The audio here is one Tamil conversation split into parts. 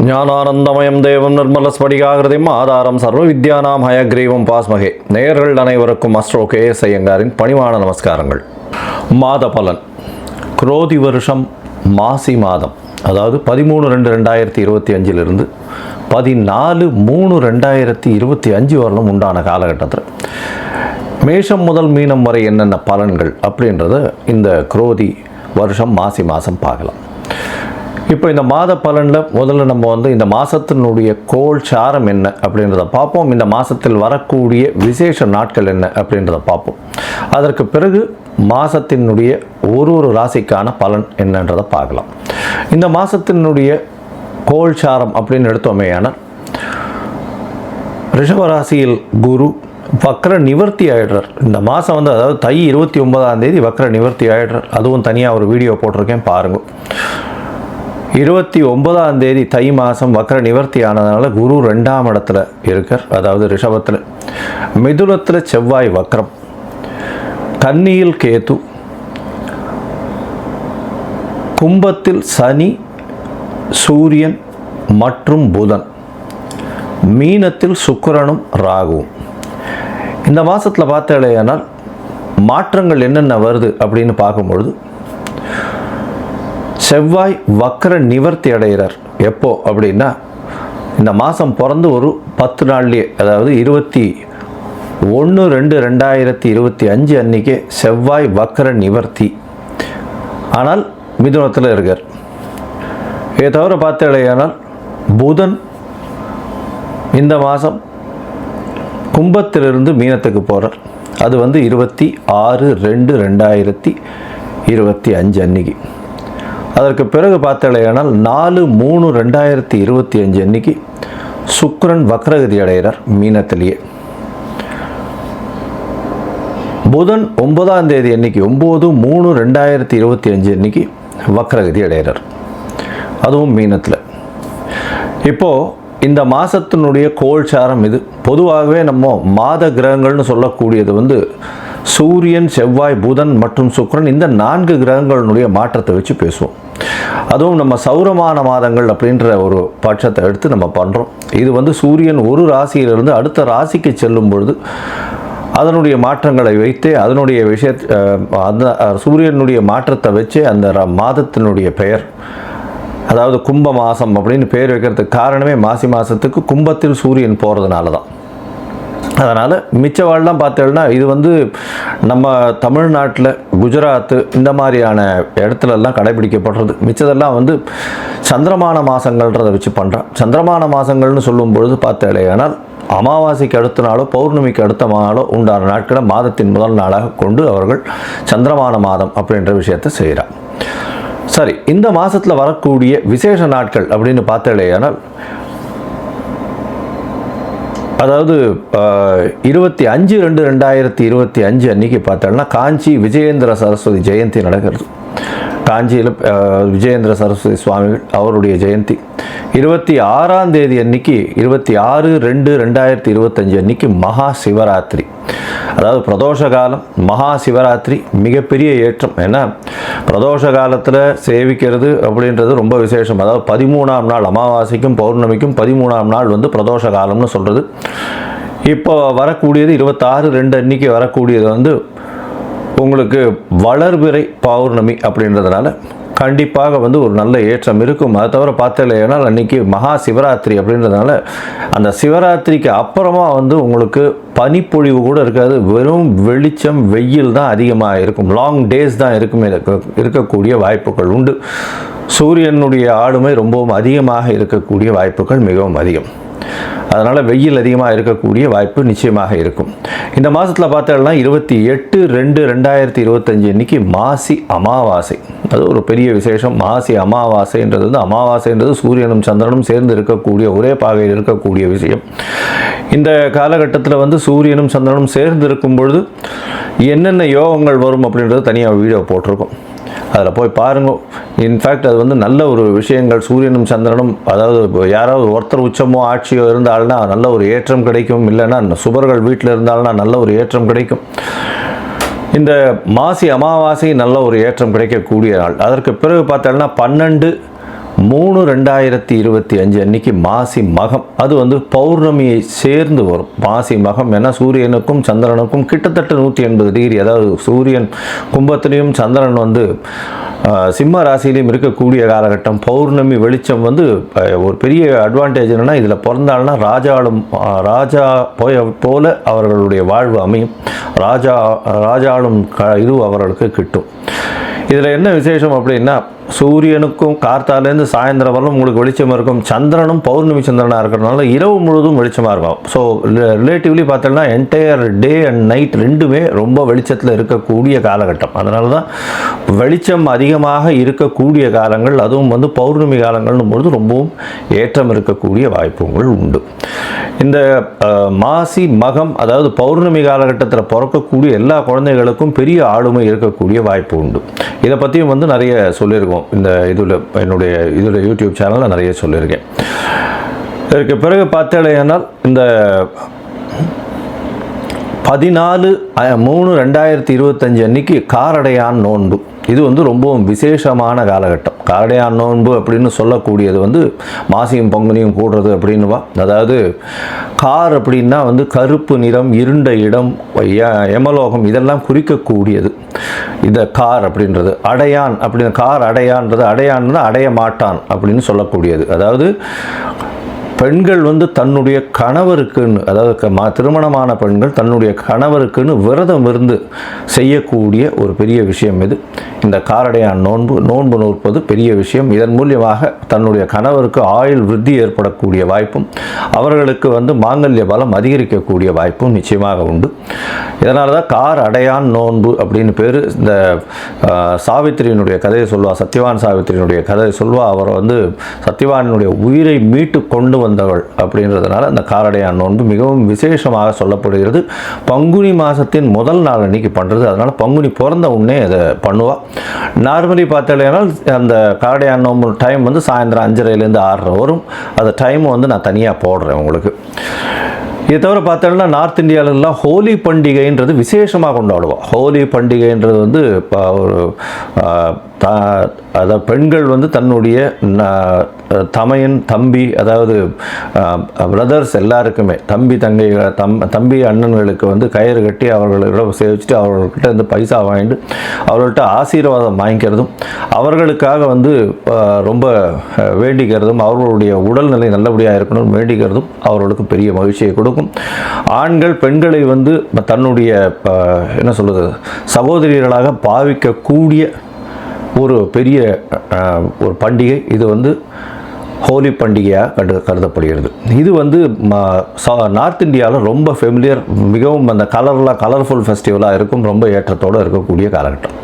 ஞானானந்தமயம் தேவம் நிர்மலஸ்படிகாகிருதிம் ஆதாரம் சர்வ வித்யானாம் ஹயக்ரீவம் பாஸ்மகே. நேயர்கள் அனைவருக்கும் அஸ்ட்ரோ KS ஐயங்காரின் பணிவான நமஸ்காரங்கள். மாத பலன் குரோதி வருஷம் மாசி மாதம், அதாவது 13/2/2025 14/3/2025 வரலும் உண்டான காலகட்டத்தில் மேஷம் முதல் மீனம் வரை என்னென்ன பலன்கள் அப்படின்றத இந்த குரோதி வருஷம் மாசி மாதம் பார்க்கலாம். இப்போ இந்த மாத பலனில் முதல்ல நம்ம இந்த மாதத்தினுடைய கோள் சாரம் என்ன அப்படின்றத பார்ப்போம். இந்த மாதத்தில் வரக்கூடிய விசேஷ நாட்கள் என்ன அப்படின்றத பார்ப்போம். அதற்கு பிறகு மாதத்தினுடைய ஒரு ராசிக்கான பலன் என்னன்றதை பார்க்கலாம். இந்த மாதத்தினுடைய கோள் சாரம் அப்படின்னு எடுத்தோமேயானால், ரிஷபராசியில் குரு வக்ர நிவர்த்தி ஆகிடுறார். இந்த மாதம் அதாவது தை 29ஆம் தேதி வக்ர நிவர்த்தி ஆகிடுறார். அதுவும் தனியாக ஒரு வீடியோ போட்டிருக்கேன், பாருங்கள். 29ஆம் தேதி தை மாதம் வக்ர நிவர்த்தி ஆனதுனால குரு 2ஆம் இடத்துல இருக்கார், அதாவது ரிஷபத்தில். மிதுனத்தில் செவ்வாய் வக்ரம், கன்னியில் கேது, கும்பத்தில் சனி, சூரியன் மற்றும் புதன், மீனத்தில் சுக்கிரனும் ராகுவும். இந்த மாதத்தில் பார்த்தாலேயானால் மாற்றங்கள் என்னென்ன வருது அப்படின்னு பார்க்கும்பொழுது, செவ்வாய் வக்ர நிவர்த்தி அடைகிறார். எப்போ அப்படின்னா, இந்த மாதம் பிறந்து ஒரு 10 நாள்லேயே, அதாவது 21/2/2025 அன்றைக்கே செவ்வாய் வக்ர நிவர்த்தி. ஆனால் மிதுனத்தில் இருக்கார். இதை தவிர பார்த்தாலேயானால் புதன் இந்த மாதம் கும்பத்திலிருந்து மீனத்துக்கு போகிறார். அது 26/2/2025 அன்னைக்கு. அதற்கு பிறகு பார்த்தாலேயானால் 4/3/2025 அன்னைக்கு சுக்கிரன் வக்ரகதி அடைகிறார் மீனத்திலேயே. புதன் 9ஆம் தேதி அன்னைக்கு 9/3/2025 அன்னைக்கு வக்ரகதி அடைகிறார், அதுவும் மீனத்தில். இப்போது இந்த மாதத்தினுடைய கோள் சாரம் இது. பொதுவாகவே நம்ம மாத கிரகங்கள்னு சொல்லக்கூடியது சூரியன், செவ்வாய், புதன் மற்றும் சுக்கிரன், இந்த 4 கிரகங்களினுடைய மாற்றத்தை வச்சு பேசுவோம். அதுவும் நம்ம சௌரமான மாதங்கள் அப்படின்ற ஒரு பட்சத்தை எடுத்து நம்ம பண்ணுறோம். இது சூரியன் ஒரு ராசியிலிருந்து அடுத்த ராசிக்கு செல்லும் பொழுது அதனுடைய மாற்றங்களை வைத்து அதனுடைய அந்த சூரியனுடைய மாற்றத்தை வச்சு அந்த மாதத்தினுடைய பெயர், அதாவது கும்ப மாதம் அப்படின்னு பேர் வைக்கிறதுக்கு காரணமே மாசி மாதத்துக்கு கும்பத்தில் சூரியன் போகிறதுனால தான். அதனால் மிச்சவாள்லாம் பார்த்தோம்னா இது நம்ம தமிழ்நாட்டில் குஜராத்து இந்த மாதிரியான இடத்துலலாம் கடைபிடிக்கப்படுறது. மிச்சதெல்லாம் சந்திரமான மாதங்கள்ன்றதை வச்சு பண்ணுறான். சந்திரமான மாதங்கள்னு சொல்லும்பொழுது பார்த்தாலேயானால் அமாவாசைக்கு அடுத்த நாளோ பௌர்ணமிக்கு அடுத்த நாளோ உண்டான நாட்களை மாதத்தின் முதல் நாளாக கொண்டு அவர்கள் சந்திரமான மாதம் அப்படின்ற விஷயத்தை செய்கிறார். சரி, இந்த மாதத்தில் வரக்கூடிய விசேஷ நாட்கள் அப்படின்னு பார்த்தாலேயானால், அதாவது 25/2/2025 அன்றைக்கி பார்த்தோம்னா காஞ்சி விஜயேந்திர சரஸ்வதி ஜெயந்தி நடக்கிறது. காஞ்சியில் விஜயேந்திர சரஸ்வதி சுவாமிகள் அவருடைய ஜெயந்தி. 26ஆம் தேதி அன்னைக்கு 26/2/2025 அன்னைக்கு மகா சிவராத்திரி, அதாவது பிரதோஷ காலம். மகா சிவராத்திரி மிகப்பெரிய ஏற்றம். ஏன்னா பிரதோஷ காலத்தில் சேவிக்கிறது அப்படின்றது ரொம்ப விசேஷம். அதாவது 13ஆம் நாள் அமாவாசைக்கும் பௌர்ணமிக்கும் 13ஆம் நாள் பிரதோஷ காலம்னு சொல்கிறது. இப்போ வரக்கூடியது 26/2 அன்னைக்கு வரக்கூடியது உங்களுக்கு வளர்பிறை பௌர்ணமி அப்படின்றதுனால கண்டிப்பாக ஒரு நல்ல ஏற்றம் இருக்கும். அதை தவிர பார்த்தாலேனால் அன்றைக்கி மகா சிவராத்திரி அப்படின்றதுனால அந்த சிவராத்திரிக்கு அப்புறமா உங்களுக்கு பனிப்பொழிவு கூட இருக்காது. வெறும் வெளிச்சம், வெயில் தான் அதிகமாக இருக்கும். லாங் டேஸ் தான் இருக்கக்கூடிய வாய்ப்புகள் உண்டு. சூரியனுடைய ஆளுமை ரொம்பவும் அதிகமாக இருக்கக்கூடிய வாய்ப்புகள் மிகவும் அதிகம். அதனால் வெயில் அதிகமாக இருக்கக்கூடிய வாய்ப்பு நிச்சயமாக இருக்கும். இந்த மாதத்தில் பார்த்தோம்னா 28/2/2025 அன்றைக்கி மாசி அமாவாசை. அது ஒரு பெரிய விசேஷம். மாசி அமாவாசைன்றது அமாவாசைன்றது சூரியனும் சந்திரனும் சேர்ந்து இருக்கக்கூடிய ஒரே பாகையில் இருக்கக்கூடிய விஷயம். இந்த காலகட்டத்தில் சூரியனும் சந்திரனும் சேர்ந்து இருக்கும் பொழுது என்னென்ன யோகங்கள் வரும் அப்படின்றது தனியாக வீடியோ போட்டிருக்கோம், அதில் போய் பாருங்கள். இன்ஃபேக்ட் அது நல்ல ஒரு விஷயங்கள். சூரியனும் சந்திரனும், அதாவது யாராவது ஒருத்தர் உச்சமோ ஆட்சியோ இருந்தால்னா நல்ல ஒரு ஏற்றம் கிடைக்கும். இல்லைன்னா சுபர்கள் வீட்டில் இருந்தால்னா நல்ல ஒரு ஏற்றம் கிடைக்கும். இந்த மாசி அமாவாசை நல்ல ஒரு ஏற்றம் கிடைக்கக்கூடிய நாள். அதற்கு பிறகு பார்த்தோம்னா 3/2025 அன்னைக்கு மாசி மகம், அது வந்து பௌர்ணமியை சேர்ந்து வரும். மாசி மகம் ஏன்னா சூரியனுக்கும் சந்திரனுக்கும் கிட்டத்தட்ட 180 டிகிரி, அதாவது சூரியன் கும்பத்திலையும் சந்திரன் வந்து சிம்ம ராசியிலையும் இருக்கக்கூடிய காலகட்டம். பௌர்ணமி வெளிச்சம் வந்து ஒரு பெரிய அட்வான்டேஜ் என்னென்னா, இதில் பிறந்தாள்னா ராஜா போல அவர்களுடைய வாழ்வு அமையும். ராஜாளும் இது அவர்களுக்கு கிட்டும். இதில் என்ன விசேஷம் அப்படின்னா, சூரியனுக்கும் கார்த்தாலேருந்து சாயந்தரம் வரலும் உங்களுக்கு வெளிச்சம் இருக்கும். சந்திரனும் பௌர்ணமி சந்திரனாக இருக்கிறதுனால இரவு முழுவதும் வெளிச்சமாக இருக்கும். ஸோ ரிலேட்டிவ்லி பார்த்தோம்னா என்டையர் டே அண்ட் நைட் ரெண்டுமே ரொம்ப வெளிச்சத்தில் இருக்கக்கூடிய காலகட்டம். அதனால தான் வெளிச்சம் அதிகமாக இருக்கக்கூடிய காலங்கள், அதுவும் வந்து பௌர்ணமி காலங்கள்னும் பொழுது ரொம்பவும் ஏற்றம் இருக்கக்கூடிய வாய்ப்புகள் உண்டு. இந்த மாசி மகம், அதாவது பௌர்ணமி காலகட்டத்தில் பிறக்கக்கூடிய எல்லா குழந்தைகளுக்கும் பெரிய ஆளுமை இருக்கக்கூடிய வாய்ப்பு உண்டு. இதை பற்றியும் வந்து நிறைய சொல்லியிருக்கோம் இந்த இதில் யூடியூப் சேனலில் நிறைய சொல்லியிருக்கேன். இதற்கு பிறகு பார்த்தேனால் இந்த 14/3/2025 அன்னைக்கு காரடையான் நோன்பு, இது வந்து ரொம்பவும் விசேஷமான காலகட்டம். காரடையான் நோன்பு அப்படின்னு சொல்லக்கூடியது வந்து மாசியும் பங்குனியும் கூடுறது அப்படின்னுவா. அதாவது கார் அப்படின்னா வந்து கருப்பு நிறம், இருண்ட இடம், யமலோகம் இதெல்லாம் குறிக்கக்கூடியது இந்த கார் அப்படின்றது. அடையான் அப்படின்னு, கார் அடையான்றது, அடையான்னா அடைய மாட்டான் அப்படின்னு சொல்லக்கூடியது. அதாவது பெண்கள் வந்து தன்னுடைய கணவருக்குன்னு, அதாவது திருமணமான பெண்கள் தன்னுடைய கணவருக்குன்னு விரதம் இருந்து செய்யக்கூடிய ஒரு பெரிய விஷயம் இது. இந்த காரடையான் நோன்பு நோற்பது பெரிய விஷயம். இதன் மூலியமாக தன்னுடைய கணவருக்கு ஆயுள் விருத்தி ஏற்படக்கூடிய வாய்ப்பும், அவர்களுக்கு வந்து மாங்கல்ய பலம் அதிகரிக்கக்கூடிய வாய்ப்பும் நிச்சயமாக உண்டு. இதனால தான் கார் அடையான் நோன்பு அப்படின்னு பேர். இந்த சாவித்திரியினுடைய கதையை சொல்வா, சத்யவான் சாவித்திரியினுடைய கதையை சொல்வா. அவர் வந்து சத்யவானுடைய உயிரை மீட்டு கொண்டு வந்தவள் அப்படின்றதுனால அந்த காரடையான் நோன்பு மிகவும் விசேஷமாக சொல்லப்படுகிறது. பங்குனி மாதத்தின் முதல் நாள் அன்னைக்கு பண்ணுறது. அதனால் பங்குனி பிறந்த உடனே அதை பண்ணுவாள். நார்மலி பார்த்தாலேனா அந்த காரடையான் நோன்பு டைம் வந்து சாயந்தரம் 5:30லேருந்து 6:30 வரும். அந்த டைம் வந்து நான் தனியாக போடுறேன் உங்களுக்கு. இதை தவிர பார்த்தோம்னா நார்த் இந்தியாவிலலாம் ஹோலி பண்டிகைன்றது விசேஷமாக கொண்டாடுவோம். ஹோலி பண்டிகைன்றது வந்து இப்போ ஒரு அதாவது பெண்கள் வந்து தன்னுடைய தமையன் தம்பி, அதாவது பிரதர்ஸ் எல்லாருக்குமே, தம்பி அண்ணன்களுக்கு வந்து கயிறு கட்டி அவர்களிடம் சேவிச்சுட்டு அவர்கள்கிட்ட வந்து பைசா வாங்கிட்டு அவர்கள்ட்ட ஆசீர்வாதம் வாங்கிக்கிறதும், அவர்களுக்காக வந்து ரொம்ப வேண்டிக்கிறதும், அவர்களுடைய உடல்நிலை நல்லபடியாக இருக்கணும்னு வேண்டிக்கிறதும் அவர்களுக்கு பெரிய மகிழ்ச்சியை கொடுக்கும். ஆண்கள் பெண்களை வந்து தன்னுடைய என்ன சொல்கிறது சகோதரிகளாக பாவிக்கக்கூடிய ஒரு பெரிய ஒரு பண்டிகை. இது வந்து ஹோலி பண்டிகையாக கருதப்படுகிறது. இது வந்து நார்த் இந்தியாவில் ரொம்ப ஃபெமிலியர், மிகவும் அந்த கலர்ஃபுல் ஃபெஸ்டிவலாக இருக்கும், ரொம்ப ஏற்றத்தோடு இருக்கக்கூடிய காலகட்டம்.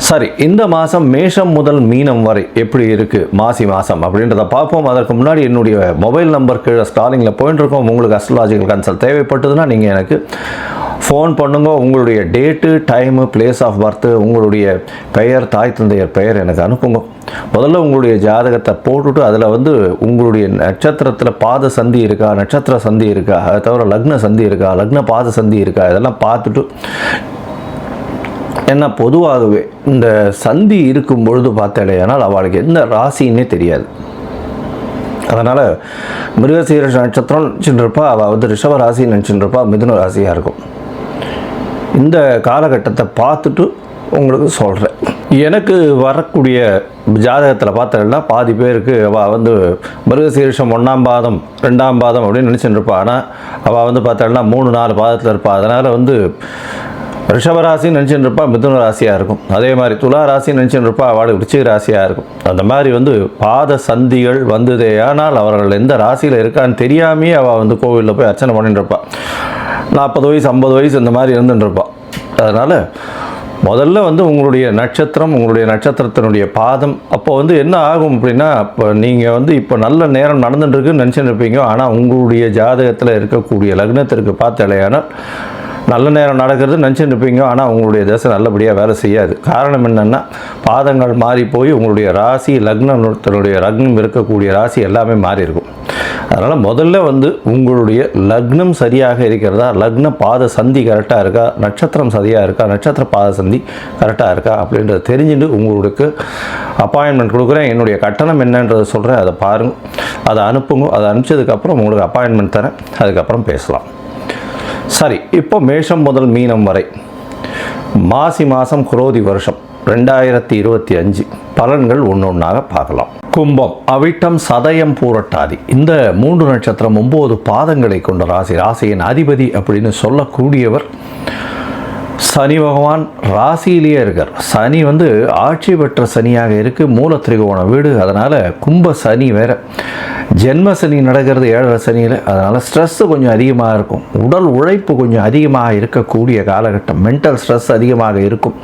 சரி, இந்த மாதம் மேஷம் முதல் மீனம் வரை எப்படி இருக்குது மாசி மாதம் அப்படின்றத பார்ப்போம். அதற்கு முன்னாடி என்னுடைய மொபைல் நம்பர் கீழே ஸ்டாலிங்கில் போயிட்டு இருக்கோம். உங்களுக்கு அஸ்ட்ராலஜிக்கல் கன்சல்ட் தேவைப்பட்டதுன்னா நீங்கள் எனக்கு ஃபோன் பண்ணுங்க. உங்களுடைய date, time, place of birth, உங்களுடைய பெயர், தாய் தந்தையர் பெயர் எனக்கு அனுப்புங்க. முதல்ல உங்களுடைய ஜாதகத்தை போட்டுவிட்டு அதில் வந்து உங்களுடைய நட்சத்திரத்தில் பாத சந்தி இருக்கா, நட்சத்திர சந்தி இருக்கா, அதை தவிர லக்ன சந்தி இருக்கா, லக்ன பாத சந்தி இருக்கா, இதெல்லாம் பார்த்துட்டு, ஏன்னா பொதுவாகவே இந்த சந்தி இருக்கும் பொழுது பார்த்தாலேனால் அவளுக்கு எந்த ராசின்னே தெரியாது. அதனால் மிருகசீரிஷ நட்சத்திரம் நினச்சிட்டுருப்பா, அவள் வந்து ரிஷப ராசி நினச்சிட்டுருப்பா, மிதுன ராசியாக இருக்கும். இந்த காலகட்டத்தை பார்த்துட்டு உங்களுக்கு சொல்கிறேன். எனக்கு வரக்கூடிய ஜாதகத்தில் பார்த்தோம்னா பாதி பேருக்கு அவள் வந்து மிருகசீரிஷம் 1ஆம் பாதம் 2ஆம் பாதம் அப்படின்னு நினச்சிட்டு இருப்பாள். ஆனால் அவள் வந்து பார்த்தோம்னா 3-4 பாதத்தில் இருப்பாள். அதனால் வந்து ரிஷபராசின்னு நினச்சிட்டு இருப்பா, மிதுன ராசியாக இருக்கும். அதே மாதிரி துலா ராசின்னு நினச்சிட்டு இருப்பா, அவளுக்கு விருச்சிக ராசியாக இருக்கும். அந்த மாதிரி வந்து பாத சந்திகள் வந்ததே ஆனால் அவர்கள் எந்த ராசியில் இருக்கான்னு தெரியாமே அவள் வந்து கோவிலில் போய் அர்ச்சனை பண்ணிட்டு இருப்பாள். 40 வயசு 50 வயசு இந்த மாதிரி இருந்துட்டு இருப்பாள். அதனால் முதல்ல வந்து உங்களுடைய நட்சத்திரம், உங்களுடைய நட்சத்திரத்தினுடைய பாதம், அப்போ வந்து என்ன ஆகும் அப்படின்னா, இப்போ நீங்கள் வந்து இப்போ நல்ல நேரம் நடந்துட்டுருக்குன்னு நினச்சிட்டு இருப்பீங்க. ஆனால் உங்களுடைய ஜாதகத்தில் இருக்கக்கூடிய லக்னத்திற்கு பார்த்தாலேயானால் நல்ல நேரம் நடக்கிறது நினச்சிட்டு இருப்பீங்க. ஆனால் உங்களுடைய தசை நல்லபடியாக வேலை செய்யாது. காரணம் என்னென்னா, பாதங்கள் மாறி போய் உங்களுடைய ராசி, லக்னத்தினுடைய லக்னம் இருக்கக்கூடிய ராசி எல்லாமே மாறி இருக்கும். அதனால் முதல்ல வந்து உங்களுடைய லக்னம் சரியாக இருக்கிறதா, லக்ன பாத சந்தி கரெக்டாக இருக்கா, நட்சத்திரம் சரியாக இருக்கா, நட்சத்திர பாத சந்தி கரெக்டாக இருக்கா அப்படின்றத தெரிஞ்சுட்டு உங்களுக்கு அப்பாயின்மெண்ட் கொடுக்குறேன், என்னுடைய கட்டணம் என்னன்றதை சொல்கிறேன், அதை பாருங்கள், அதை அனுப்புங்க. அதை அனுப்பிச்சதுக்கப்புறம் உங்களுக்கு அப்பாயின்மெண்ட் தரேன், அதுக்கப்புறம் பேசலாம். சரி, இப்போ மேஷம் முதல் மீனம் வரை மாசி மாதம் குரோதி வருஷம் 2025 பலன்கள் ஒன்றொன்றாக பார்க்கலாம். கும்பம், அவிட்டம், சதயம், பூரட்டாதி, இந்த 3 நட்சத்திரம் 9 பாதங்களை கொண்ட ராசி. ராசியின் அதிபதி அப்படின்னு சொல்லக்கூடியவர் சனி பகவான். ராசியிலேயே இருக்கார். சனி ஆட்சி பெற்ற சனியாக இருக்குது, மூல திரிகோண வீடு. அதனால் கும்ப சனி வேறு, ஜென்ம சனி நடக்கிறது 7 சனியில். அதனால் ஸ்ட்ரெஸ்ஸு கொஞ்சம் அதிகமாக இருக்கும், உடல் உழைப்பு கொஞ்சம் அதிகமாக இருக்கக்கூடிய காலகட்டம், மென்டல் ஸ்ட்ரெஸ் அதிகமாக இருக்கும்.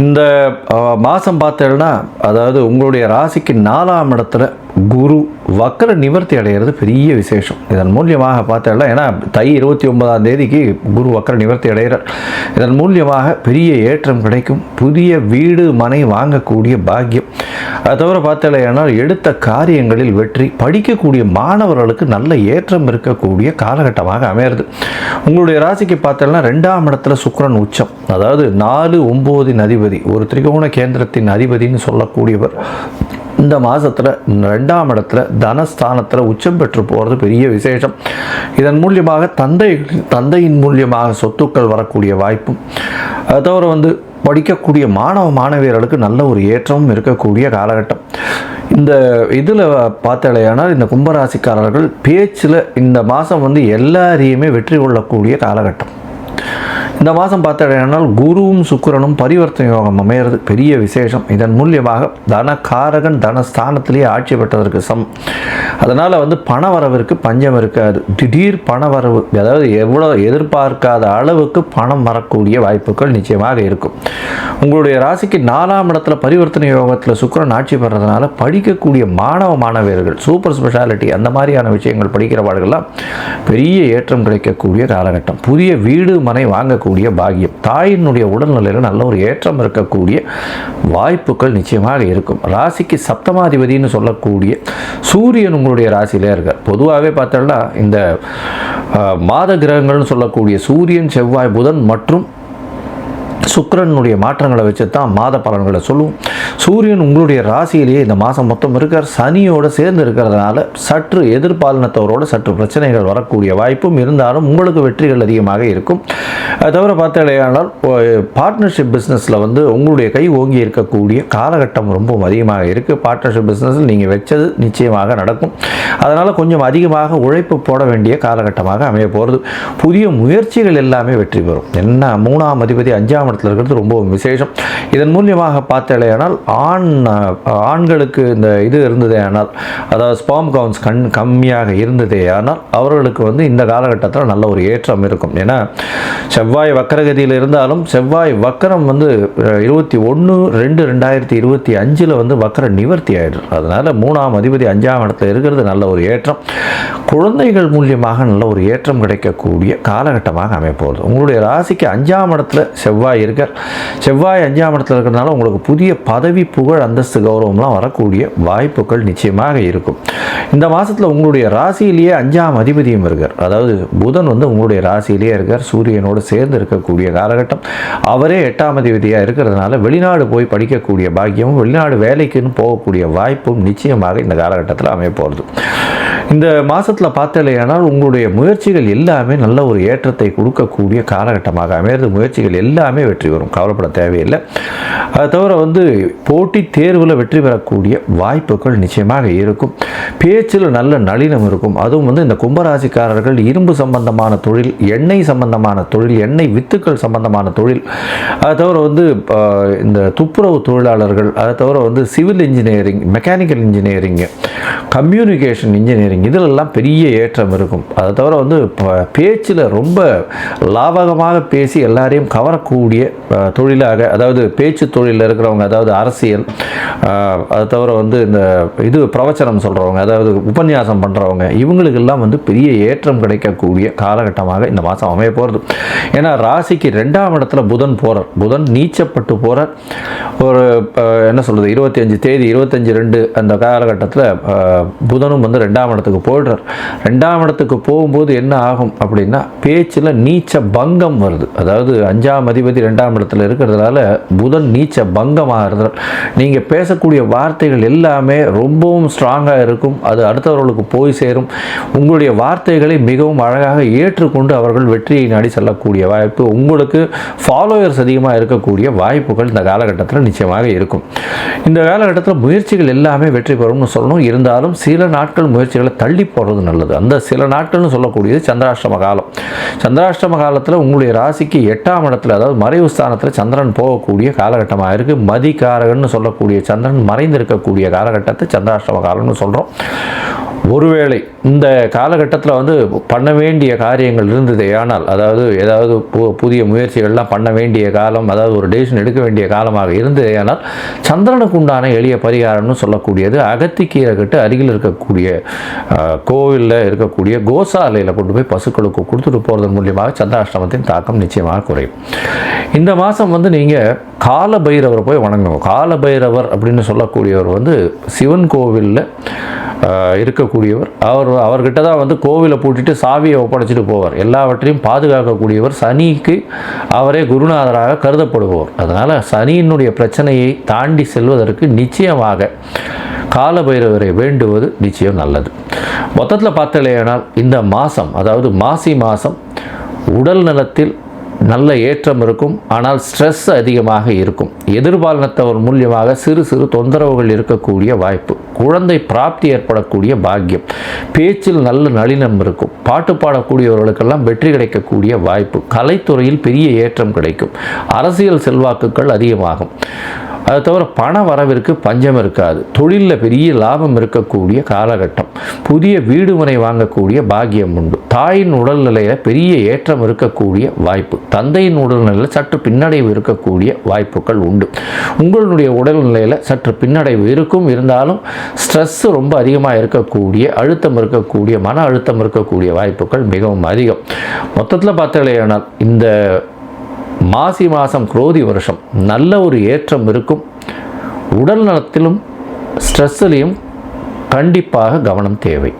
இந்த மாதம் பார்த்தேன்னா, அதாவது உங்களுடைய ராசிக்கு 4ஆம் இடத்துல குரு வக்கர நிவர்த்தி அடைகிறது பெரிய விசேஷம். இதன் மூலியமாக பார்த்தேன்னா, ஏன்னா தை 29ஆம் தேதிக்கு குரு வக்கர நிவர்த்தி அடைகிறார். இதன் மூலியமாக பெரிய ஏற்றம் கிடைக்கும், புதிய வீடு மனை வாங்கக்கூடிய பாக்கியம். அதை தவிர பார்த்தேன்னா, எடுத்த காரியங்களில் வெற்றி, படிக்கக்கூடிய மாணவர்களுக்கு நல்ல ஏற்றம் இருக்கக்கூடிய காலகட்டமாக அமையிறது. உங்களுடைய ராசிக்கு பார்த்தேன்னா 2ஆம் இடத்துல சுக்கிரன் உச்சம், அதாவது 4, 9 அதிபதி, ஒரு திரிகோண கேந்திரத்தின் அதிபதினு சொல்லக்கூடியவர் இந்த மாதத்தில் 2ஆம் இடத்துல தனஸ்தானத்தில் உச்சம் பெற்று போகிறது பெரிய விசேஷம். இதன் மூலியமாக தந்தையின் மூலியமாக சொத்துக்கள் வரக்கூடிய வாய்ப்பும், அதை தவிர படிக்கக்கூடிய மாணவியர்களுக்கு நல்ல ஒரு ஏற்றமும் இருக்கக்கூடிய காலகட்டம். இந்த இதில் பார்த்தாலேயானால் இந்த கும்பராசிக்காரர்கள் பேச்சில் இந்த மாதம் எல்லாரையுமே வெற்றி கொள்ளக்கூடிய காலகட்டம். இந்த மாதம் பார்த்தீங்கன்னா குருவும் சுக்கிரனும் பரிவர்த்தனை யோகம் அமையிறது பெரிய விசேஷம். இதன் மூலியமாக தனகாரகன் தனஸ்தானத்திலேயே ஆட்சி பெற்றதற்கு அதனால் பண வரவிற்கு பஞ்சம் இருக்காது. திடீர் பண வரவு, அதாவது எவ்வளோ எதிர்பார்க்காத அளவுக்கு பணம் வரக்கூடிய வாய்ப்புகள் நிச்சயமாக இருக்கும். உங்களுடைய ராசிக்கு 4ஆம் இடத்துல பரிவர்த்தனை யோகத்தில் சுக்கிரன் ஆட்சி பெறதுனால படிக்கக்கூடிய மாணவியர்கள், சூப்பர் ஸ்பெஷாலிட்டி அந்த மாதிரியான விஷயங்கள் படிக்கிறவாடுகள்லாம் பெரிய ஏற்றம் கிடைக்கக்கூடிய காலகட்டம். புதிய வீடு மனை வாங்கக்கூடிய பாக்கியம், தாயினுடைய உடல்நிலையில் நல்ல ஒரு ஏற்றம் இருக்கக்கூடிய வாய்ப்புகள் நிச்சயமாக இருக்கும். ராசிக்கு சப்தமாதிபதினு சொல்லக்கூடிய சூரியன் உங்களுடைய ராசியிலே இருக்கார். பொதுவாகவே பார்த்தோம்னா இந்த மாத கிரகங்கள்னு சொல்லக்கூடிய சூரியன், செவ்வாய், புதன் மற்றும் சுக்கிரனுடைய மாற்றங்களை வச்சு தான் மாத பலன்களை சொல்லுவோம். சூரியன் உங்களுடைய ராசியிலேயே இந்த மாதம் மொத்தம் இருக்கார். சனியோடு சேர்ந்து இருக்கிறதுனால சற்று எதிர்பாலினத்தவரோடு சற்று பிரச்சனைகள் வரக்கூடிய வாய்ப்பும் இருந்தாலும் உங்களுக்கு வெற்றிகள் அதிகமாக இருக்கும். அது தவிர பார்த்தாலேயானால் பார்ட்னர்ஷிப் பிஸ்னஸில் உங்களுடைய கை ஓங்கி இருக்கக்கூடிய காலகட்டம் ரொம்ப அதிகமாக இருக்குது. பார்ட்னர்ஷிப் பிஸ்னஸில் நீங்கள் வச்சது நிச்சயமாக நடக்கும். அதனால் கொஞ்சம் அதிகமாக உழைப்பு போட வேண்டிய காலகட்டமாக அமைய போகிறது. புதிய முயற்சிகள் எல்லாமே வெற்றி பெறும். என்ன 3ஆம் அதிபதி 5ஆம் இடத்துல இருக்கிறது ரொம்ப விசேஷம். இதன் மூலியமாக பார்த்தேனால் ஆண்களுக்கு இந்த இது இருந்ததே ஆனால், அதாவது ஸ்பாம் கவுன்ஸ் கம்மியாக இருந்ததே ஆனால் அவர்களுக்கு இந்த காலகட்டத்தில் நல்ல ஒரு ஏற்றம் இருக்கும். ஏன்னா செவ்வாய் வக்கரகதியில் இருந்தாலும் செவ்வாய் வக்கரம் 21/2/2025 வக்கர நிவர்த்தி ஆயிடுது. அதனால் 3ஆம் அதிபதி 5ஆம் இடத்துல இருக்கிறது நல்ல ஒரு ஏற்றம். குழந்தைகள் மூலியமாக நல்ல ஒரு ஏற்றம் கிடைக்கக்கூடிய காலகட்டமாக அமைப்போகுது. உங்களுடைய ராசிக்கு 5ஆம் இடத்துல செவ்வாய் இருக்கார். செவ்வாய் 5ஆம் இடத்துல இருக்கிறதுனால உங்களுக்கு புதிய பதவி, புகழ், அந்தஸ்து, கௌரவம்லாம் வரக்கூடிய வாய்ப்புகள் நிச்சயமாக இருக்கும். இந்த மாதத்தில் உங்களுடைய ராசியிலேயே 5ஆம் அதிபதியும் இருக்கார். அதாவது புதன் உங்களுடைய ராசியிலேயே இருக்கார், சூரியனோடு சேர்ந்து இருக்கக்கூடிய காலகட்டம். அவரே 8ஆம் அதிபதியாக இருக்கிறதுனால வெளிநாடு போய் படிக்கக்கூடிய பாக்கியமும், வெளிநாடு வேலைக்குன்னு போகக்கூடிய வாய்ப்பும் நிச்சயமாக இந்த காலகட்டத்தில் அமைய போகிறது. இந்த மாதத்தில் பார்த்தலையானால் உங்களுடைய முயற்சிகள் எல்லாமே நல்ல ஒரு ஏற்றத்தை கொடுக்கக்கூடிய காலகட்டமாக அமையிறது. முயற்சிகள் எல்லாமே வெற்றி வரும், கவலைப்பட தேவையில்லை. அதை தவிர போட்டி தேர்வில் வெற்றி பெறக்கூடிய வாய்ப்புகள் நிச்சயமாக இருக்கும். பேச்சில் நல்ல நளினம் இருக்கும். அதுவும் இந்த கும்பராசிக்காரர்கள் இரும்பு சம்பந்தமான தொழில், எண்ணெய் சம்பந்தமான தொழில், எண்ணெய் வித்துக்கள் சம்பந்தமான தொழில், அதை தவிர இந்த துப்புரவு தொழிலாளர்கள், அதை தவிர civil engineering, mechanical engineering, communication engineering, இதிலெல்லாம் பெரிய ஏற்றம் இருக்கும். அதை தவிர பேச்சில் ரொம்ப லாபகமாக பேசி எல்லாரையும் கவரக்கூடிய தொழிலாக, அதாவது பேச்சு தொழிலில் இருக்கிறவங்க, அதாவது அரசியல், அதை தவிர இந்த இது பிரவச்சனம் சொல்கிறவங்க, அதாவது உபன்யாசம் பண்ணுறவங்க, இவங்களுக்கெல்லாம் பெரிய ஏற்றம் கிடைக்கக்கூடிய காலகட்டமாக இந்த மாதம் அமைய போகிறது. ஏன்னா ராசிக்கு 2ஆம் இடத்துல புதன் போகிறார். புதன் நீச்சப்பட்டு போகிறார். ஒரு என்ன சொல்கிறது, 25/2 அந்த காலகட்டத்தில் புதனும் 2ஆம் இடத்துக்கு போயிடுறார். 2ஆம் இடத்துக்கு போகும்போது என்ன ஆகும் அப்படின்னா பேச்சில் நீச்ச பங்கம் வருது. அதாவது 5ஆம் அதிபதி 2ஆம் இடத்துல இருக்கிறதுனால புதன் நீச்ச பங்கமாகிறது. நீங்கள் பேசக்கூடிய வார்த்தைகள் எல்லாமே ரொம்பவும் ஸ்ட்ராங்காக இருக்கும். அது அடுத்தவர்களுக்கு போய் சேரும். உங்களுடைய வார்த்தைகளை மிகவும் அழகாக ஏற்றுக்கொண்டு அவர்கள் வெற்றியை நாடி செல்லக்கூடிய வாய்ப்பு, உங்களுக்கு ஃபாலோவர்ஸ் அதிகமாக இருக்கக்கூடிய வாய்ப்புகள் இந்த காலகட்டத்தில் நிச்சயமாக இருக்கும். இந்த காலகட்டத்தில் முயற்சிகள் எல்லாமே வெற்றி பெறும்னு சொல்லணும். இருந்தாலும் சில நாட்கள் முயற்சிகளை தள்ளி போடுறது நல்லது. அந்த சில நாட்கள்னு சொல்லக்கூடியது சந்திராஷ்டம காலம். சந்திராஷ்டம காலத்தில் உங்களுடைய ராசிக்கு 8ஆம் இடத்துல, அதாவது மறைவு ஸ்தானத்தில் சந்திரன் போகக்கூடிய காலகட்டமாக இருக்குது. மதிகாரகன்னு சொல்லக்கூடிய சந்திரன் மறைந்திருக்கக்கூடிய காலகட்டத்தை சந்திராஷ்டம காலம்னு சொல்கிறோம். ஒருவேளை இந்த காலகட்டத்தில் பண்ண வேண்டிய காரியங்கள் இருந்தது ஆனால், அதாவது ஏதாவது புதிய முயற்சிகள்லாம் பண்ண வேண்டிய காலம், அதாவது ஒரு டெசிஷன் எடுக்க வேண்டிய காலமாக இருந்தது ஆனால் சந்திரனுக்கு உண்டான எளிய பரிகாரம்னு சொல்லக்கூடியது அகத்திக்கீரை கட்டு அருகில் இருக்கக்கூடிய கோவிலில் இருக்கக்கூடிய கோசாலையில் கொண்டு போய் பசுக்களுக்கு கொடுத்துட்டு போகிறதன் மூலியமாக சந்திராஷ்டமத்தின் தாக்கம் நிச்சயமாக குறையும். இந்த மாதம் நீங்கள் கால பைரவரை போய் வணங்கணும். கால பைரவர் அப்படின்னு சொல்லக்கூடியவர் சிவன் கோவிலில் இருக்கக்கூடியவர். அவர்கிட்ட தான் கோவிலை பூட்டிட்டு சாவியை ஒப்படைச்சிட்டு போவார். எல்லாவற்றையும் பாதுகாக்கக்கூடியவர். சனிக்கு அவரே குருநாதராக கருதப்படுபவர். அதனால் சனியினுடைய பிரச்சனையை தாண்டி செல்வதற்கு நிச்சயமாக கால பைரவரை வேண்டுவது நிச்சயம் நல்லது. மொத்தத்தில் பார்த்தலையானால் இந்த மாதம், அதாவது மாசி மாதம் உடல் நலத்தில் நல்ல ஏற்றம் இருக்கும். ஆனால் ஸ்ட்ரெஸ் அதிகமாக இருக்கும். எதிர்பாலினத்தவர் மூலியமாக சிறு சிறு தொந்தரவுகள் இருக்கக்கூடிய வாய்ப்பு. குழந்தை பிராப்தி ஏற்படக்கூடிய பாக்கியம். பேச்சில் நல்ல நளினம் இருக்கும். பாட்டு பாடக்கூடியவர்களுக்கெல்லாம் வெற்றி கிடைக்கக்கூடிய வாய்ப்பு. கலைத்துறையில் பெரிய ஏற்றம் கிடைக்கும். அரசியல் செல்வாக்குகள் அதிகமாகும். அது தவிர பண வரவிற்கு பஞ்சம் இருக்காது. தொழிலில் பெரிய லாபம் இருக்கக்கூடிய காலகட்டம். புதிய வீடு மனை வாங்கக்கூடிய பாக்கியம் உண்டு. தாயின் உடல்நிலையில் பெரிய ஏற்றம் இருக்கக்கூடிய வாய்ப்பு. தந்தையின் உடல்நிலையில் சற்று பின்னடைவு இருக்கக்கூடிய வாய்ப்புகள் உண்டு. உங்களுடைய உடல்நிலையில் சற்று பின்னடைவு இருக்கும். இருந்தாலும் ஸ்ட்ரெஸ் ரொம்ப அதிகமாக இருக்கக்கூடிய, அழுத்தம் இருக்கக்கூடிய, மன அழுத்தம் இருக்கக்கூடிய வாய்ப்புகள் மிகவும் அதிகம். மொத்தத்தில் பார்த்தீங்களேனால் இந்த மாசி மாதம் குரோதி வருஷம் நல்ல ஒரு ஏற்றம் இருக்கும். உடல் நலத்திலும் ஸ்ட்ரெஸ்ஸிலையும் கண்டிப்பாக கவனம் தேவை.